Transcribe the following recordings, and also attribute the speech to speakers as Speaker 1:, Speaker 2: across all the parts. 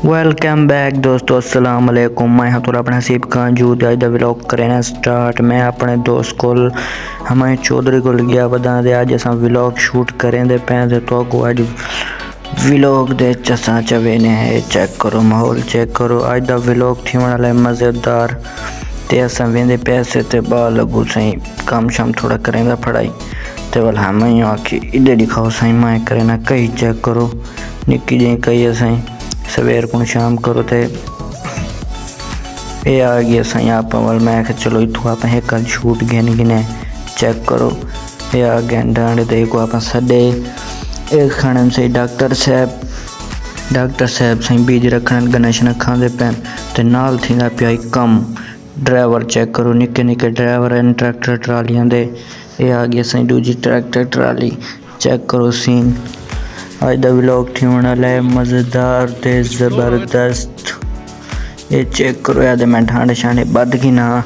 Speaker 1: Welcome back दोस्तों, अस्सलाम वालेकुम। मैं हाँ थोड़ा अपना हसीब खान जूद अज का व्लॉग करें स्टार्ट। मैं अपने दोस्त को हमें चौधरी को गया बता दे अज अस व्लॉग शूट करें दे पे तो अगो अज व्लॉग दे असा चवेने है। चेक करो माहौल, चेक करो अज का व्लॉग थी वाला मज़ेदार। तो अस वेंदे पैसे तो बाल लगू सही काम शाम थोड़ा करेंगे पढ़ाई तो वाल हमें आखी इधे दिखाओ सही मैं करें ना कहीं। चेक करो निक्की जी कही असाई सवेर को शाम करो तो ये आ गया सही आप वाल। मैं चलो इतों आप कल शूट गिन गिने। चेक करो ये आ गया डांड दे को आप सडे एक खाने से डॉक्टर साहब सही बीज रखन गणेश न खाते पैन तो नाल थी पिया कम ड्राइवर। चेक करो निके निके ड्राइवर हैं ट्रैक्टर ट्रालियां दे। ये आ गया सही दूजी ट्रैक्टर ट्राली। चेक करो सीन अज का व्लॉग थी वाला है मज़ेदार ते ज़बरदस्त। ये चेक करो याद मैं ठांड शांडे बद गई ना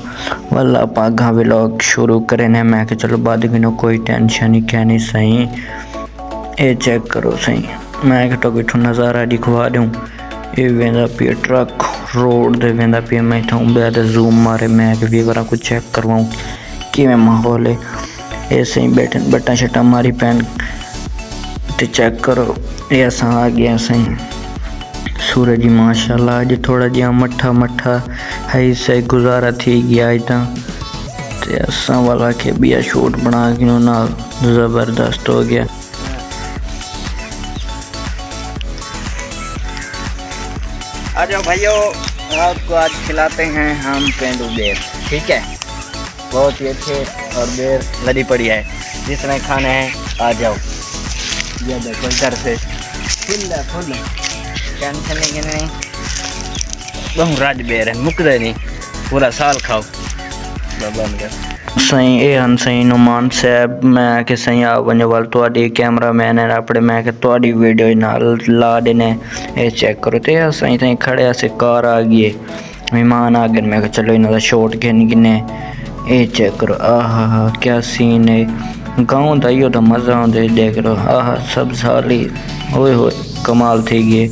Speaker 1: वाला पागा व्लॉग शुरू करें। मैं कि चलो बद गई ना कोई टेंशन ही क्या नहीं सही। ये चेक करो सही मैं तो इठो नज़ारा दिखवा दूँ। ये वेंदा पिया ट्रक रोड दे वेंदा पिया। मैं इतना उम्र जूम मारे मैं भी बार कुछ चेक करवाऊँ कि मैं माहौल है। ये सही बैठे बट्टा शट्टा मारी पैन तो चेक करो ये असा आ गया सही सूरज माशाल्लाह। अज थोड़ा जहा मठा मठा है सही गुजारा थी गया अज तो असा वाला के बिया शूट बना के ना ज़बरदस्त हो गया।
Speaker 2: आ जाओ भाइयों, आपको आज खिलाते हैं हम पेंडू बेर। ठीक है, बहुत ही अच्छे और बेर लदी पड़ी है। जिसने खाने हैं आ जाओ। ये देखो इधर से फुल टेंशन नहीं बहुत राज बेर है मुकदे नहीं पूरा साल खाओ बाबा।
Speaker 1: सही ये हन सही नुमान साहब मैं कि सही आ वन वाल थोड़ी कैमरा मैन है अपने मैं कि थोड़ी वीडियो नाल ला देने। ये चेक करो तो सही सही खड़े से कार आ गई मेहमान आ गए। मैं चलो इन्हों का शॉट गिन गिने। ये चेक करो आहा क्या सीन है गाँव का ही तो मज़ा आते देख लो। आह सब साली ओए होए कमाल थी गए।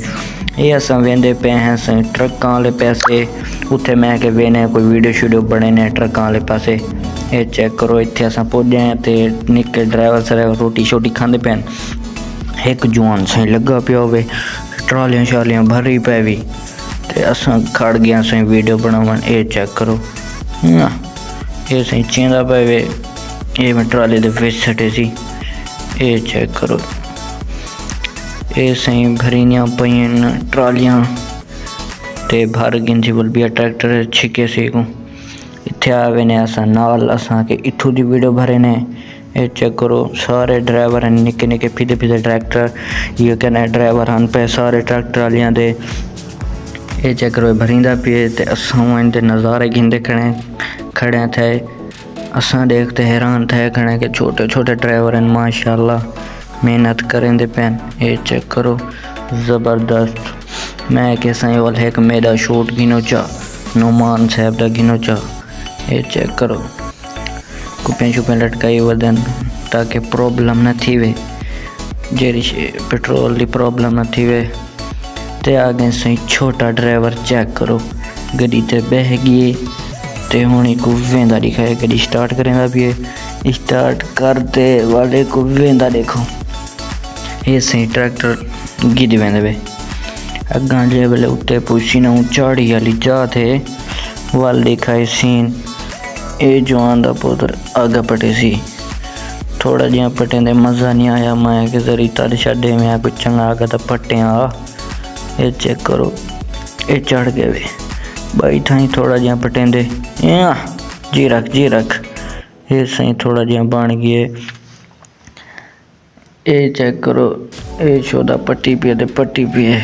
Speaker 1: ये अस वेंदे पे हैं सही ट्रकों वाले पैसे उत्थे मैं कि वेने कोई वीडियो शीडियो बने ने ट्रकों वाले पासे। ये चेक करो इतने अस पुजे हैं तो निके ड्राइवर सर रोटी शोटी खाते पैन। एक जवान सही लगा पिया हो ट्रालियां शालियां भरी पै भी तो अस खड़ गया सही वीडियो बनावन। ये चेक करो ये सही चेंदा पे वे ये मैं ट्राली दे विच सटे सी। ये चेक करो ये सही भरियां पईन ट्रालियां ते भर गिन सी बोल बिया ट्रैक्टर छिके सी को इत्थे आवे ने असा नाल असा के इथों दी वीडियो भरे ने। ये चेक करो सारे ड्राइवर हैं निके निके फिदे फिदे ट्रैक्टर ये कहने ड्राइवर हैं पे सारे ट्रैक्टर वालियां दे। ये चेक करो भरींदा पिए ते असा इनके नज़ारे गिनते खड़े थे। असा देखते हैरान थे खड़े के छोटे छोटे ड्राइवर हैं माशाल्लाह मेहनत करें दे पैन। ये चेक करो ज़बरदस्त। मैं के सही वाल एक मेरा शूट गिनो चा नुमान साहब का गिनो चा। ये चेक करो कुपें शुपें लटकाई वदन ताकि प्रॉब्लम न थी वे जेरी पेट्रोल की प्रॉब्लम न थी वे। ते आगे सही छोटा ड्राइवर चेक करो गड्डी ते बह गई तो हूँ को वेंदा दिखाए गड्डी स्टार्ट करेंदा भी स्टार्ट करते वाले को वेंदा देखो। ये सही ट्रैक्टर गिद वेंदे वे अगा जे वेले उत्ते पुछी ना झाड़ी वाली जा थे वाल दिखाए सीन। ये जवान का पुत्र आगे पटे सी थोड़ा जिहा पटे दे मज़ा नहीं आया। मैं कि जरी तद छे मैं कुछ चंगा आगे तो पटे आ। ये चेक करो ये चढ़ गए वे भाई थाई थोड़ा जिहा पटे दे जी रख। ये सही थोड़ा जिहा बन गए। ये चेक करो ये चौदह पट्टी पट्टी पिए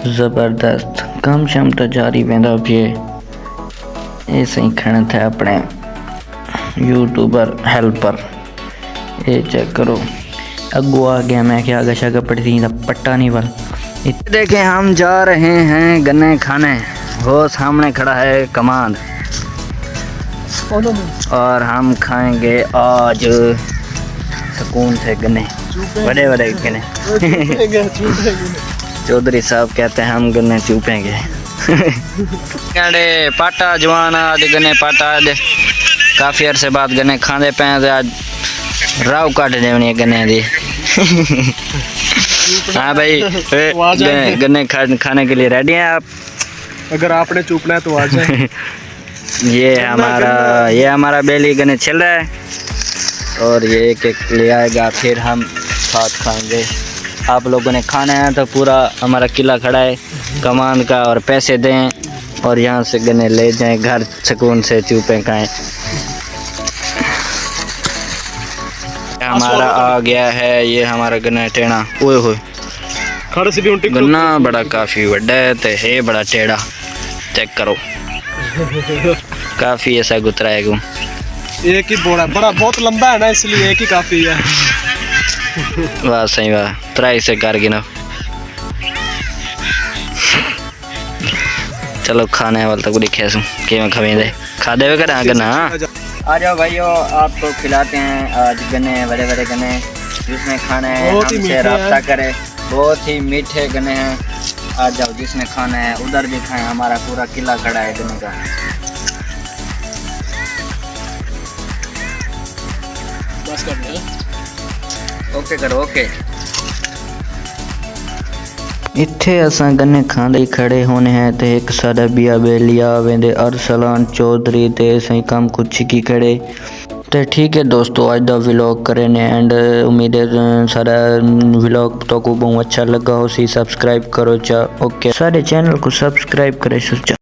Speaker 1: ज़बरदस्त काम शाम तो जारी वेंदा पिए। ये सही खड़े थे अपने यूट्यूबर हेल्पर। ये चेक करो अगो आ गया मैं क्या आगे शागा पड़ी थी पट्टा नहीं वाल।
Speaker 2: देखें हम जा रहे हैं गन्ने खाने। वो सामने खड़ा है कमांड और हम खाएंगे आज सुकून से गन्ने बड़े बड़े गन्ने।
Speaker 1: चौधरी साहब कहते हैं हम गन्ने चूपेंगे। गन्ने पाटा जवान आज गन्ने पाटा आज काफ़ी अरसे बाद गन्ने खाते पे हैं, आज राव काट देनी गन्ने दी। हाँ भाई, गन्ने खाने के लिए रेडी हैं आप?
Speaker 3: अगर आपने चूपना है तो आ जाए।
Speaker 1: ये हमारा बेली गन्ने चल रहा है और ये एक एक ले आएगा, फिर हम साथ खाएंगे। आप लोगों ने खाना है तो पूरा हमारा किला खड़ा है कमान का, और पैसे दें और यहाँ से गन्ने ले जाएं घर, सुकून से चूपें खाएं। हमारा आ गया है ये हमारा गन्ना टेढ़ा। ओए होए,
Speaker 3: खड़े से भी उल्टी
Speaker 1: गन्ना बड़ा काफ़ी बड़ा है तो है बड़ा टेढ़ा, चेक करो काफ़ी ऐसा गुतरा है।
Speaker 3: एक ही बोरा बड़ा बहुत लंबा है ना, इसलिए एक ही काफी है।
Speaker 1: वाह सही वाह, ट्राई से कर गिना। चलो खाने वाले तक दिखे कि मैं खवेंदे खा दे कर गन्ना। आ जाओ भाइयों, आपको खिलाते हैं आज गन्ने, बड़े बड़े गन्ने, जिसने खाना है हमसे रब्ता करे। बहुत ही मीठे गन्ने हैं, आ जाओ जिसने खाना है उधर भी खाएं, हमारा पूरा किला खड़ा है गन्ने का।
Speaker 3: बस कर दे,
Speaker 1: ओके करो ओके। इत्थे असां गन्ने खांदे ही खड़े होने हैं ते एक साडा बिया बेलिया वेंदे अरसलान चौधरी ते सही काम कुछ की खड़े। तो ठीक है दोस्तों, आज दा व्लॉग करे ने एंड उम्मीद है सारा व्लॉग तो को बहुत अच्छा लगा हो सी। सब्सक्राइब करो चा ओके, सारे चैनल को सब्सक्राइब करे सोचा।